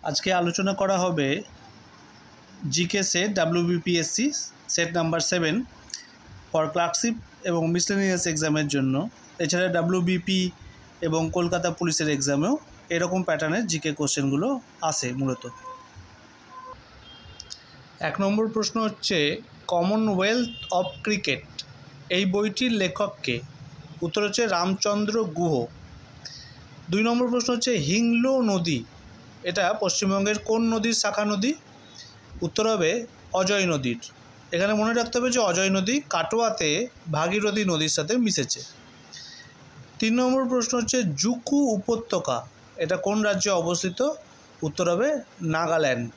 আজকে আলোচনা করা হবে GK set WBPSC set number 7 for clerkship এবং মিসলেনিয়াস এক্সামের জন্য। এছাড়া ডাব্লিউবিপি এবং কলকাতা পুলিশের এক্সামেও এরকম প্যাটার্নের জিকে কোশ্চেনগুলো আসে মূলত। 1 নম্বর প্রশ্ন হচ্ছে কমনওয়েলথ অফ ক্রিকেট এই বইটির লেখককে? উত্তর হচ্ছে রামচন্দ্র গুহ। 2 নম্বর প্রশ্ন হচ্ছে হিংলো নদী এটা পশ্চিমবঙ্গের কোন নদীর শাখা নদী? উত্তর হবে অজয় নদীর। এখানে মনে রাখতে হবে যে অজয় নদী কাটোয়াতে ভাগীরথী নদীর সাথে মিশেছে। 3 নম্বর প্রশ্ন হচ্ছে জুকু উপত্যকা এটা কোন রাজ্যে অবস্থিত? উত্তর হবে নাগাল্যান্ড।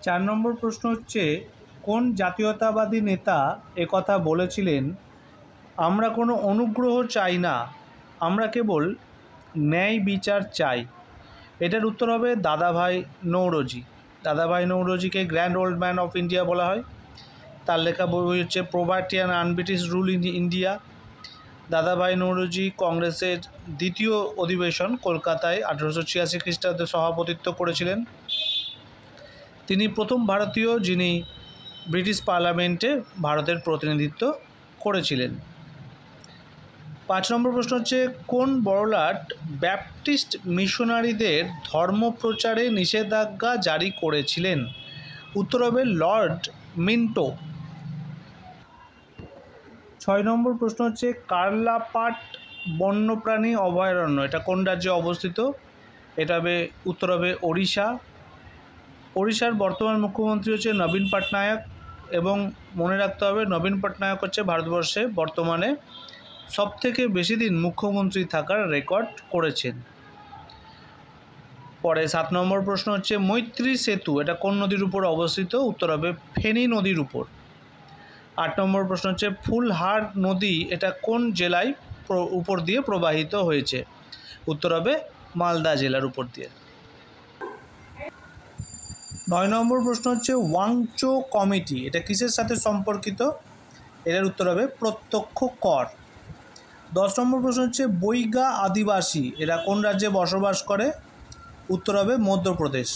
4 নম্বর প্রশ্ন হচ্ছে কোন জাতীয়তাবাদী নেতা একথা বলেছিলেন, আমরা কোনো অনুগ্রহ চাই না, আমরা কেবল ন্যায় বিচার চাই? এটার উত্তর হবে দাদাভাই নৌরোজি। দাদাভাই নৌরোজিকে grand old man of India বলা হয়। তার লেখা বই হচ্ছে poverty and un-British rule in India. Dadabhai Naoroji কংগ্রেসের দ্বিতীয় অধিবেশন কলকাতায় 1886 খ্রিস্টাব্দে সভাপতিত্ব করেছিলেন। তিনি প্রথম ভারতীয় যিনি ব্রিটিশ পার্লামেন্টে ভারতের প্রতিনিধিত্ব করেছিলেন। 5 নম্বর প্রশ্ন হচ্ছে কোন বড়লাট ব্যাপটিস্ট মিশনারিদের ধর্মপ্রচারে নিষেধাজ্ঞা জারি করেছিলেন? উত্তর হবে লর্ড মিন্টো। 6 নম্বর প্রশ্ন হচ্ছে কার্লাপাট বন্যপ্রাণী অভয়ারণ্য এটা কোন রাজ্যে অবস্থিত? এটা হবে উত্তর হবে ওড়িশা। ওড়িশার বর্তমান মুখ্যমন্ত্রী হচ্ছে নবীন পটনায়ক এবং মনে রাখতে হবে নবীন পটনায়ক হচ্ছে ভারতবর্ষে বর্তমানে সবথেকে বেশি দিন মুখ্যমন্ত্রী থাকার রেকর্ড করেছেন। পরে 7 নম্বর প্রশ্ন হচ্ছে মৈত্রী সেতু এটা কোন নদীর উপর অবস্থিত? উত্তর হবে ফেনী নদীর উপর। 8 নম্বর প্রশ্ন হচ্ছে ফুলহার নদী এটা কোন জেলায় উপর দিয়ে প্রবাহিত হয়েছে? উত্তর হবে মালদা জেলার উপর দিয়ে। 9 নম্বর প্রশ্ন হচ্ছে ওয়াংচো কমিটি এটা কিসের সাথে সম্পর্কিত? এটার উত্তর হবে প্রত্যক্ষ কর। 10 নম্বর প্রশ্ন হচ্ছে বৈগা আদিবাসী এরা কোন রাজ্যে বসবাস করে? উত্তর হবে মধ্যপ্রদেশ।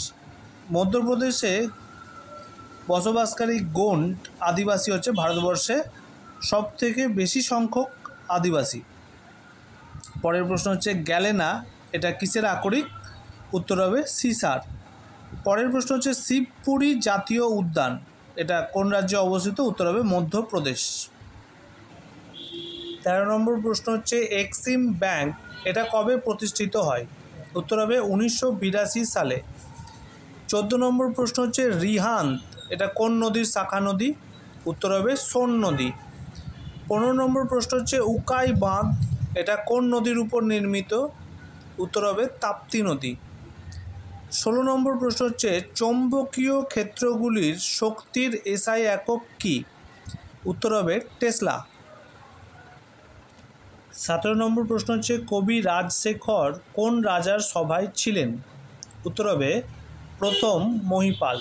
মধ্যপ্রদেশে বসবাসকারী গোন্ড আদিবাসী হচ্ছে ভারতবর্ষে সবথেকে বেশি সংখ্যক আদিবাসী। পরের প্রশ্ন হচ্ছে গ্যালেনা এটা কিসের আকরিক? উত্তর হবে সিসার। পরের প্রশ্ন হচ্ছে শিবপুরী জাতীয় উদ্যান এটা কোন রাজ্যে অবস্থিত? উত্তর হবে মধ্যপ্রদেশ। 13 নম্বর প্রশ্ন হচ্ছে এক্সিম ব্যাংক এটা কবে প্রতিষ্ঠিত হয়? উত্তর হবে 1982 সালে। 14 নম্বর প্রশ্ন হচ্ছে রিহান্দ এটা কোন নদীর শাখা নদী? উত্তর হবে সোন নদী। 15 নম্বর প্রশ্ন হচ্ছে উকাই বাঁধ এটা কোন নদীর উপর নির্মিত? উত্তর হবে তাপ্তি নদী। 16 নম্বর প্রশ্ন হচ্ছে চৌম্বকীয় ক্ষেত্রগুলির শক্তির এসআই একক কী? উত্তর হবে টেসলা। 17 নম্বর প্রশ্ন হচ্ছে কবি রাজশেখর কোন রাজার সভায় ছিলেন? উত্তর হবে প্রথম মহিপাল।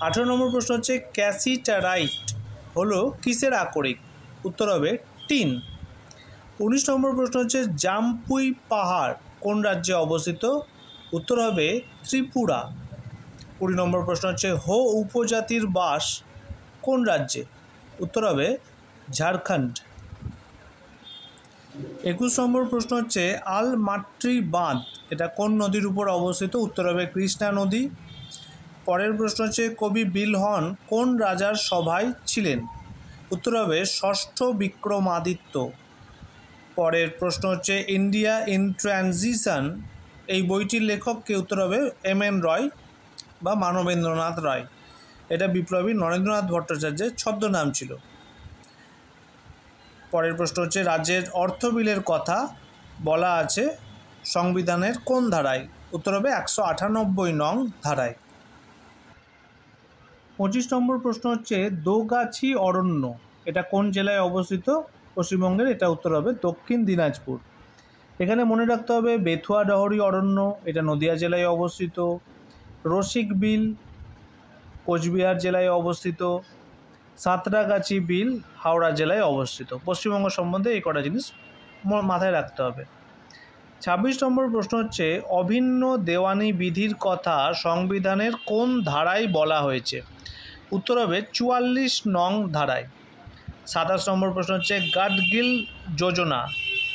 18 নম্বর প্রশ্ন হচ্ছে ক্যাসিটারাইট হলো কিসের আকরিক? উত্তর হবে টিন। 19 নম্বর প্রশ্ন হচ্ছে জামপুই পাহাড় কোন রাজ্যে অবস্থিত? উত্তর হবে ত্রিপুরা। 20 নম্বর প্রশ্ন হচ্ছে হো উপজাতির বাস কোন রাজ্যে? উত্তর হবে ঝাড়খণ্ড। 21 নম্বর প্রশ্ন হচ্ছে আলমাট্রি বাঁধ এটা কোন নদীর উপর অবস্থিত? উত্তর হবে কৃষ্ণা নদী। পরের প্রশ্ন হচ্ছে কবি বিলহন কোন রাজার সভায় ছিলেন? উত্তর হবে ষষ্ঠ বিক্রমাদিত্য। পরের প্রশ্ন হচ্ছে ইন্ডিয়া ইন ট্রানজিশন এই বইটির লেখককে? উত্তর হবে এম.এন. রয় বা মানবেন্দ্রনাথ রায়। এটা বিপ্লবী নরেন্দ্রনাথ ভট্টাচার্যের ছদ্মনাম ছিল। পরের প্রশ্ন হচ্ছে রাজ্যের অর্থ বিলের কথা বলা আছে সংবিধানের কোন ধারায়? উত্তর হবে 198 নং ধারায়। 25 নম্বর প্রশ্ন হচ্ছে দোগাছি অরণ্য এটা কোন জেলায় অবস্থিত? পশ্চিমবঙ্গের। এটা উত্তর হবে দক্ষিণ দিনাজপুর। এখানে মনে রাখতে হবে বেথুয়া ডহরি অরণ্য এটা নদিয়া জেলায় অবস্থিত। রসিক বিল কোচবিহার জেলায় অবস্থিত। সাঁতরাগাছি বিল হাওড়া জেলায় অবস্থিত। পশ্চিমবঙ্গ সম্বন্ধে এই কটা জিনিস মাথায় রাখতে হবে। 26 নম্বর প্রশ্ন হচ্ছে অভিন্ন দেওয়ানি বিধির কথা সংবিধানের কোন ধারায় বলা হয়েছে? উত্তর হবে 44 নং ধারায়। 27 নম্বর প্রশ্ন হচ্ছে গাডগিল যোজনা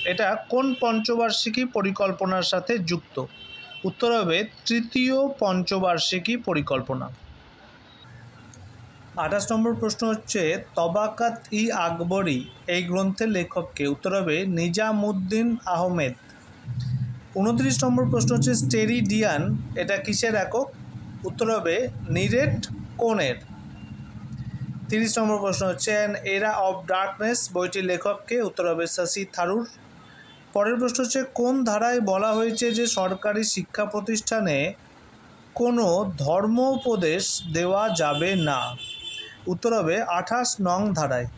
এটা কোন পঞ্চবার্ষিকী পরিকল্পনার সাথে যুক্ত? উত্তর হবে তৃতীয় পঞ্চবার্ষিকী পরিকল্পনা। 28 নম্বর প্রশ্ন হচ্ছে তবাকাত-ই-আকবরী এই গ্রন্থের লেখককে? উত্তর হবে নিজামুদ্দিন আহমেদ। 29 নম্বর প্রশ্ন হচ্ছে স্টেরিডিয়ান এটা কিসের একক? উত্তর হবে নিরেট কোণের। 30 নম্বর প্রশ্ন হচ্ছে অ্যান এরা অফ ডার্কনেস বইটির লেখককে? উত্তর হবে শশী থারুর। পরের প্রশ্ন হচ্ছে কোন ধারায় বলা হয়েছে যে সরকারি শিক্ষা প্রতিষ্ঠানে কোনো ধর্মোপদেশ দেওয়া যাবে না? উত্তর হবে 28 নং ধারায়।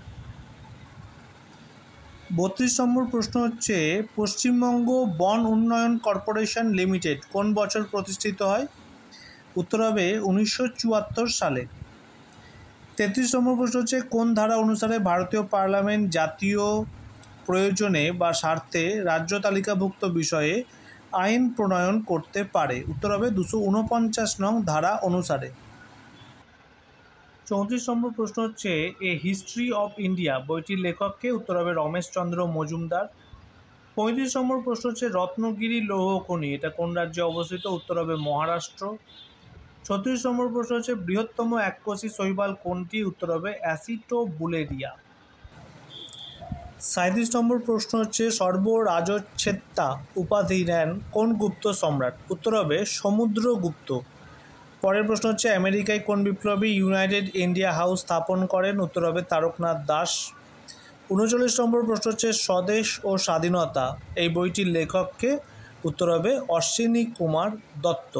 32 নম্বর প্রশ্ন হচ্ছে পশ্চিমবঙ্গ বন উন্নয়ন কর্পোরেশন লিমিটেড কোন বছর প্রতিষ্ঠিত হয়? উত্তর হবে 1974 সালে। 33 নম্বর প্রশ্ন হচ্ছে কোন ধারা অনুসারে ভারতীয় পার্লামেন্ট জাতীয় প্রয়োজনে বা স্বার্থে রাজ্য তালিকাভুক্ত বিষয়ে আইন প্রণয়ন করতে পারে? উত্তর হবে 249 নং ধারা অনুসারে। 34 নম্বর প্রশ্ন হচ্ছে এ হিস্ট্রি অফ ইন্ডিয়া বইটির লেখককে? উত্তর হবে রমেশচন্দ্র মজুমদার। 35 নম্বর প্রশ্ন হচ্ছে রত্নগিরি লৌহ খনি এটা কোন রাজ্যে অবস্থিত? উত্তর হবে মহারাষ্ট্র। 36 নম্বর প্রশ্ন হচ্ছে বৃহত্তম এককোষী শৈবাল কোনটি? উত্তর হবে অ্যাসিটোবুলেরিয়া। 37 নম্বর প্রশ্ন হচ্ছে সর্বরাজচ্ছেত্তা উপাধি নেন কোন গুপ্ত সম্রাট? উত্তর হবে সমুদ্রগুপ্ত। পরের প্রশ্ন হচ্ছে আমেরিকায় কোন বিপ্লবী ইউনাইটেড ইন্ডিয়া হাউস স্থাপন করেন? উত্তর হবে তারকনাথ দাস। 39 নম্বর প্রশ্ন হচ্ছে স্বদেশ ও স্বাধীনতা এই বইটির লেখককে? উত্তর হবে অশ্বিনী কুমার দত্ত।